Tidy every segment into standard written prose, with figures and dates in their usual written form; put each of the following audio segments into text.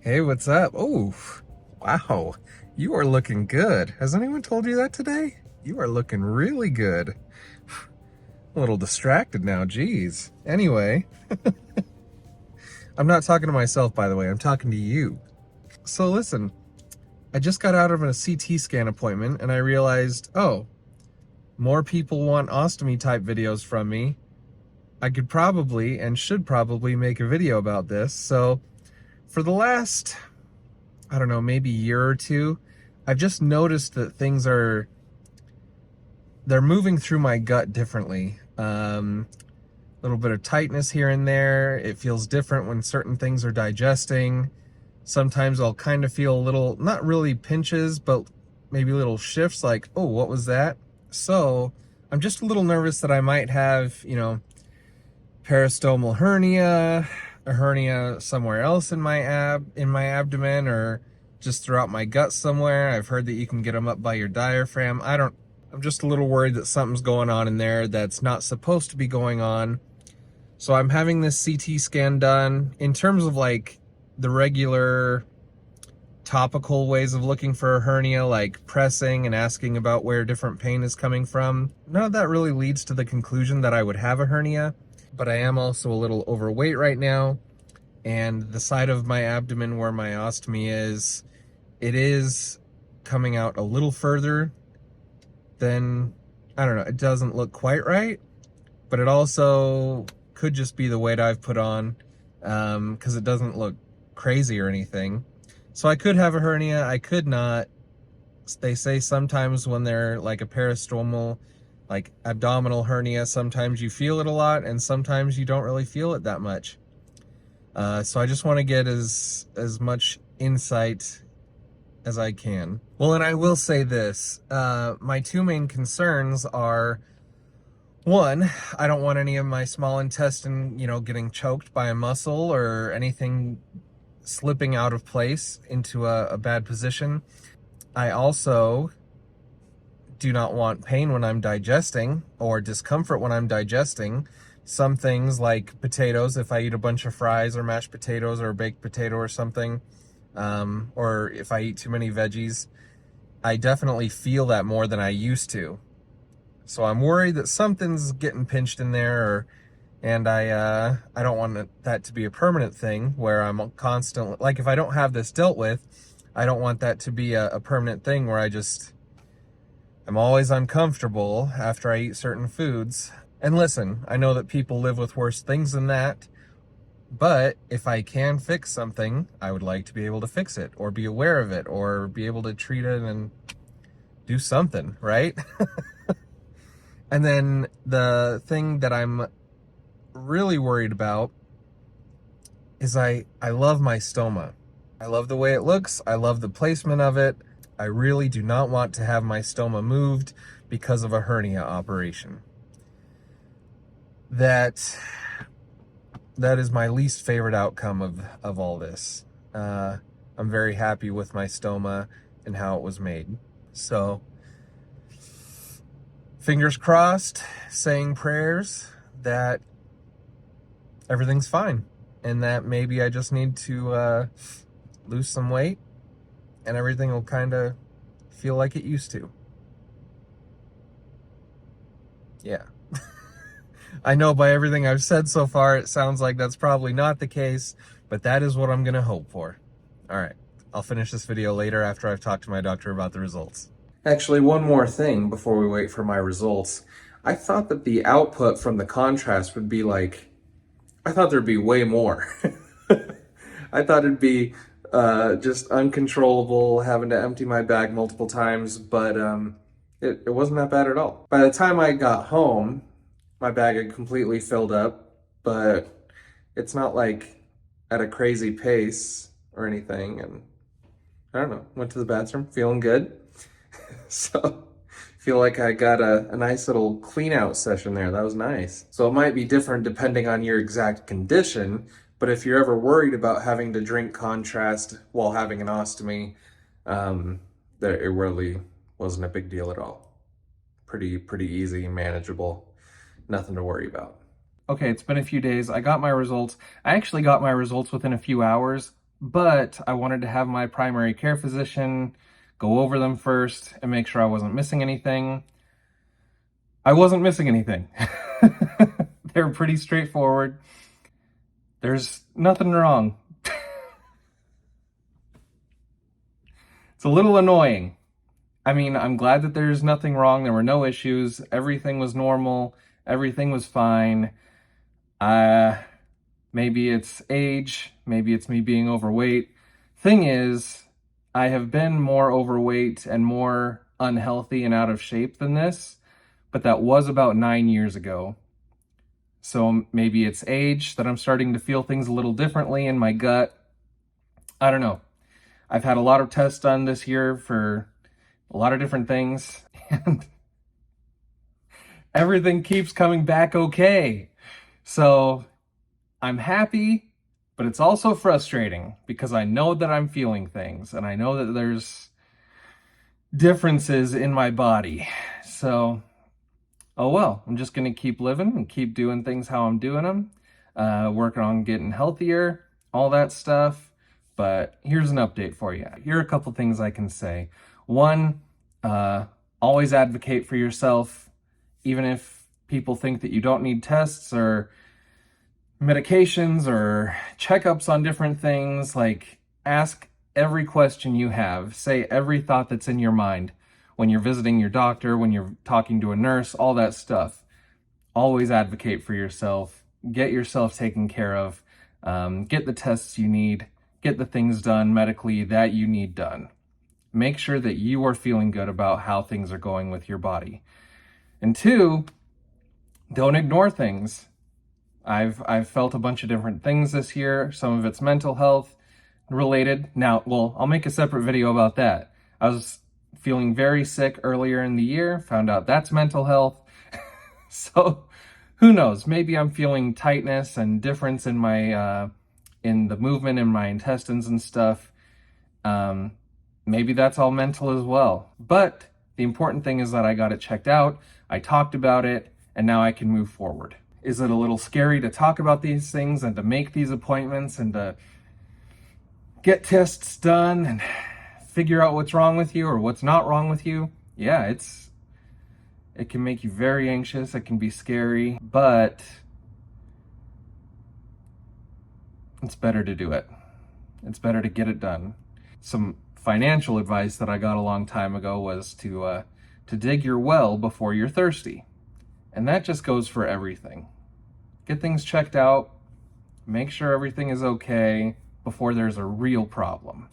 Hey, what's up? Oh, wow. You are looking good. Has anyone told you that today? You are looking really good. A little distracted now, geez. Anyway, I'm not talking to myself, by the way. I'm talking to you. So listen, I just got out of a CT scan appointment and I realized, oh, more people want ostomy type videos from me. I could probably and should probably make a video about this. So for the last, I don't know, maybe year or two, I've just noticed that they're moving through my gut differently. A little bit of tightness here and there. It feels different when certain things are digesting. Sometimes I'll kind of feel a little, not really pinches, but maybe little shifts like, oh, what was that? So I'm just a little nervous that I might have, peristomal hernia, a hernia somewhere else in my abdomen, or just throughout my gut somewhere. I've heard that you can get them up by your diaphragm. I'm just a little worried that something's going on in there that's not supposed to be going on. So I'm having this CT scan done. In terms of like the regular topical ways of looking for a hernia, like pressing and asking about where different pain is coming from, none of that really leads to the conclusion that I would have a hernia. But I am also a little overweight right now, and the side of my abdomen where my ostomy is, it is coming out a little further than, I don't know, it doesn't look quite right, but it also could just be the weight I've put on, because it doesn't look crazy or anything. So I could have a hernia, I could not. They say sometimes when they're like a peristomal, like abdominal hernia, sometimes you feel it a lot and sometimes you don't really feel it that much. So I just want to get as much insight as I can. Well, and I will say this, my two main concerns are, one, I don't want any of my small intestine, getting choked by a muscle or anything slipping out of place into a bad position. I also do not want pain when I'm digesting or discomfort when I'm digesting. Some things like potatoes, if I eat a bunch of fries or mashed potatoes or a baked potato or something, or if I eat too many veggies, I definitely feel that more than I used to. So I'm worried that something's getting pinched in there, and I don't want that to be a permanent thing where I'm constantly, like if I don't have this dealt with, I don't want that to be a permanent thing where I'm always uncomfortable after I eat certain foods. And listen, I know that people live with worse things than that, but if I can fix something, I would like to be able to fix it, or be aware of it, or be able to treat it and do something, right? And then the thing that I'm really worried about is I love my stoma. I love the way it looks. I love the placement of it. I really do not want to have my stoma moved because of a hernia operation. That is my least favorite outcome of all this. I'm very happy with my stoma and how it was made. So, fingers crossed, saying prayers that everything's fine and that maybe I just need to lose some weight and everything will kind of feel like it used to. Yeah. I know by everything I've said so far, it sounds like that's probably not the case, but that is what I'm going to hope for. All right. I'll finish this video later after I've talked to my doctor about the results. Actually, one more thing before we wait for my results. I thought that the output from the contrast would be like, I thought there'd be way more. I thought it'd be just uncontrollable, having to empty my bag multiple times, but it wasn't that bad at all. By the time I got home, my bag had completely filled up, but it's not like at a crazy pace or anything, and I don't know, went to the bathroom feeling good. So feel like I got a nice little clean out session there. That was nice. So it might be different depending on your exact condition, but if you're ever worried about having to drink contrast while having an ostomy, that it really wasn't a big deal at all. Pretty easy, manageable, nothing to worry about. Okay, it's been a few days. I got my results. I actually got my results within a few hours, but I wanted to have my primary care physician go over them first and make sure I wasn't missing anything. I wasn't missing anything. They're pretty straightforward. There's nothing wrong. It's a little annoying. I mean, I'm glad that there's nothing wrong. There were no issues. Everything was normal. Everything was fine. Maybe it's age. Maybe it's me being overweight. Thing is, I have been more overweight and more unhealthy and out of shape than this, but that was about 9 years ago. So maybe it's age that I'm starting to feel things a little differently in my gut. I don't know. I've had a lot of tests done this year for a lot of different things, and everything keeps coming back okay. So I'm happy, but it's also frustrating because I know that I'm feeling things and I know that there's differences in my body. So, oh well, I'm just going to keep living and keep doing things how I'm doing them, working on getting healthier, all that stuff. But here's an update for you. Here are a couple things I can say. One, always advocate for yourself, even if people think that you don't need tests or medications or checkups on different things. Like, ask every question you have, say every thought that's in your mind when you're visiting your doctor, when you're talking to a nurse, all that stuff. Always advocate for yourself, get yourself taken care of, get the tests you need, get the things done medically that you need done. Make sure that you are feeling good about how things are going with your body. And two, don't ignore things. I've felt a bunch of different things this year. Some of it's mental health related. Now, well, I'll make a separate video about that. I was feeling very sick earlier in the year, found out that's mental health. So who knows? Maybe I'm feeling tightness and difference in my in the movement in my intestines and stuff. Maybe that's all mental as well. But the important thing is that I got it checked out, I talked about it, and now I can move forward. Is it a little scary to talk about these things and to make these appointments and to get tests done and figure out what's wrong with you or what's not wrong with you? Yeah, it can make you very anxious, it can be scary, but it's better to do it. It's better to get it done. Some financial advice that I got a long time ago was to dig your well before you're thirsty. And that just goes for everything. Get things checked out, make sure everything is okay before there's a real problem.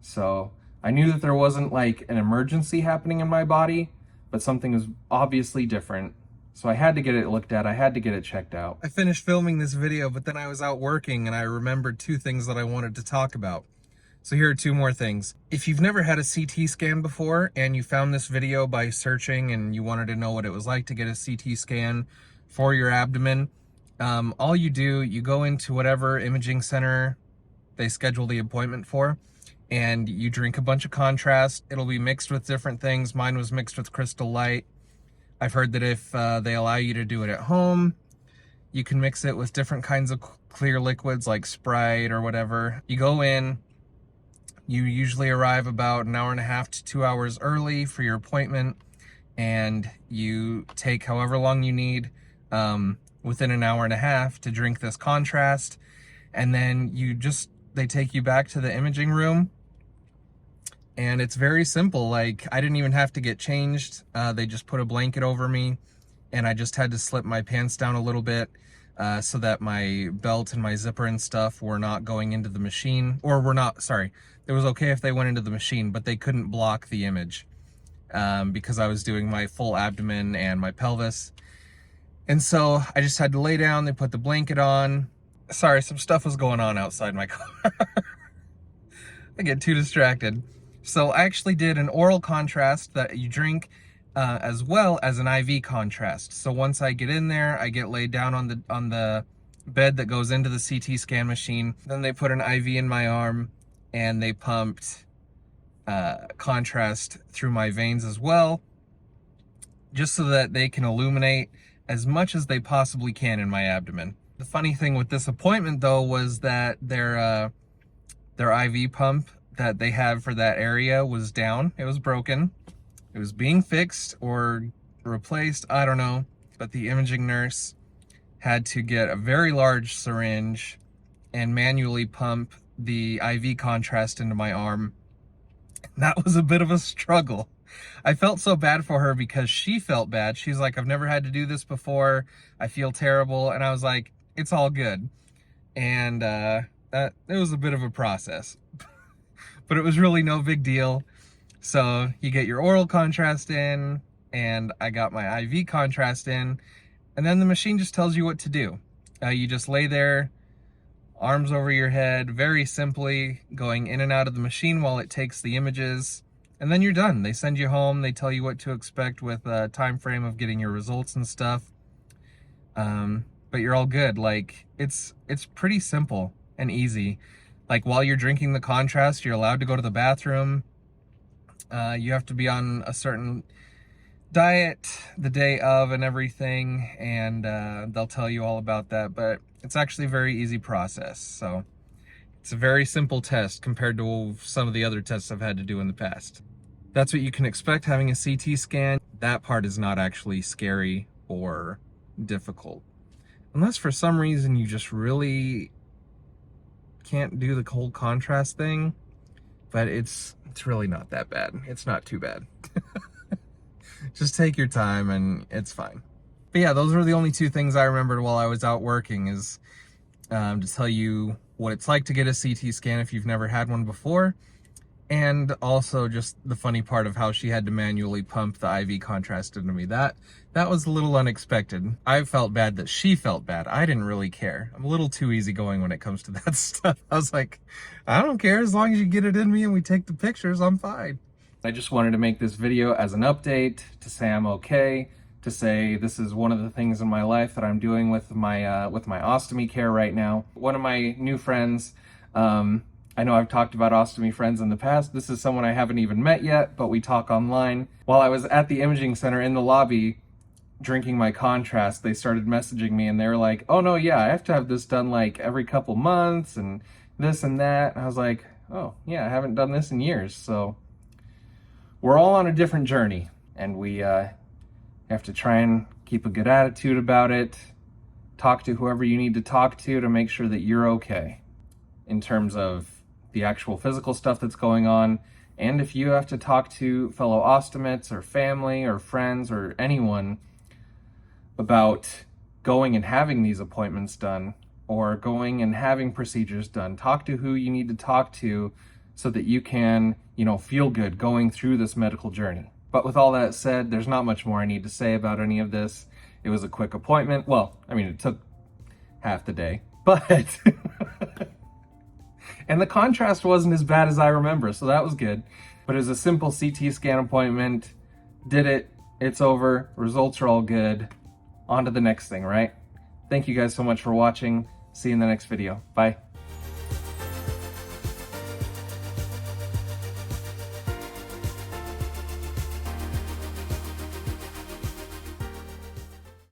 So I knew that there wasn't like an emergency happening in my body, but something was obviously different. So I had to get it looked at, I had to get it checked out. I finished filming this video, but then I was out working and I remembered two things that I wanted to talk about. So here are two more things. If you've never had a CT scan before and you found this video by searching and you wanted to know what it was like to get a CT scan for your abdomen, all you do, you go into whatever imaging center they schedule the appointment for, and you drink a bunch of contrast. It'll be mixed with different things. Mine was mixed with Crystal Light. I've heard that if they allow you to do it at home, you can mix it with different kinds of clear liquids like Sprite or whatever. You go in, you usually arrive about an hour and a half to 2 hours early for your appointment, and you take however long you need within an hour and a half to drink this contrast, and then they take you back to the imaging room. And it's very simple. Like, I didn't even have to get changed. They just put a blanket over me, and I just had to slip my pants down a little bit so that my belt and my zipper and stuff were not going into the machine, or were not, sorry. It was okay if they went into the machine, but they couldn't block the image because I was doing my full abdomen and my pelvis. And so I just had to lay down, they put the blanket on. Sorry, some stuff was going on outside my car. I get too distracted. So I actually did an oral contrast that you drink as well as an IV contrast. So once I get in there, I get laid down on the bed that goes into the CT scan machine. Then they put an IV in my arm and they pumped contrast through my veins as well, just so that they can illuminate as much as they possibly can in my abdomen. The funny thing with this appointment though was that their Their IV pump that they have for that area was down. It was broken. It was being fixed or replaced, I don't know. But the imaging nurse had to get a very large syringe and manually pump the IV contrast into my arm. That was a bit of a struggle. I felt so bad for her because she felt bad. She's like, I've never had to do this before. I feel terrible. And I was like, it's all good. And it was a bit of a process, but it was really no big deal. So you get your oral contrast in, and I got my IV contrast in, and then the machine just tells you what to do. You just lay there, arms over your head, very simply going in and out of the machine while it takes the images, and then you're done. They send you home. They tell you what to expect with a time frame of getting your results and stuff. But you're all good. Like, it's pretty simple and easy. Like, while you're drinking the contrast, you're allowed to go to the bathroom. You have to be on a certain diet the day of and everything, and they'll tell you all about that. But it's actually a very easy process. So it's a very simple test compared to some of the other tests I've had to do in the past. That's what you can expect having a CT scan. That part is not actually scary or difficult. Unless for some reason you just really can't do the whole contrast thing, but it's really not that bad. It's not too bad. Just take your time and it's fine. But yeah, those were the only two things I remembered while I was out working, is to tell you what it's like to get a CT scan if you've never had one before, and also just the funny part of how she had to manually pump the IV contrast into me. That was a little unexpected. I felt bad that she felt bad. I didn't really care. I'm a little too easygoing when it comes to that stuff. I was like, I don't care, as long as you get it in me and we take the pictures, I'm fine. I just wanted to make this video as an update, to say I'm okay, to say this is one of the things in my life that I'm doing with my ostomy care right now. One of my new friends, I know I've talked about ostomy friends in the past. This is someone I haven't even met yet, but we talk online. While I was at the imaging center in the lobby drinking my contrast, they started messaging me and they were like, oh no, yeah, I have to have this done like every couple months and this and that. And I was like, oh yeah, I haven't done this in years. So we're all on a different journey, and we have to try and keep a good attitude about it. Talk to whoever you need to talk to make sure that you're okay in terms of the actual physical stuff that's going on. And if you have to talk to fellow ostomates or family or friends or anyone about going and having these appointments done or going and having procedures done, talk to who you need to talk to so that you can, feel good going through this medical journey. But with all that said, there's not much more I need to say about any of this. It was a quick appointment. Well, I mean, it took half the day, but and the contrast wasn't as bad as I remember, so that was good. But it was a simple CT scan appointment. Did it, it's over, results are all good. On to the next thing, right? Thank you guys so much for watching. See you in the next video. Bye.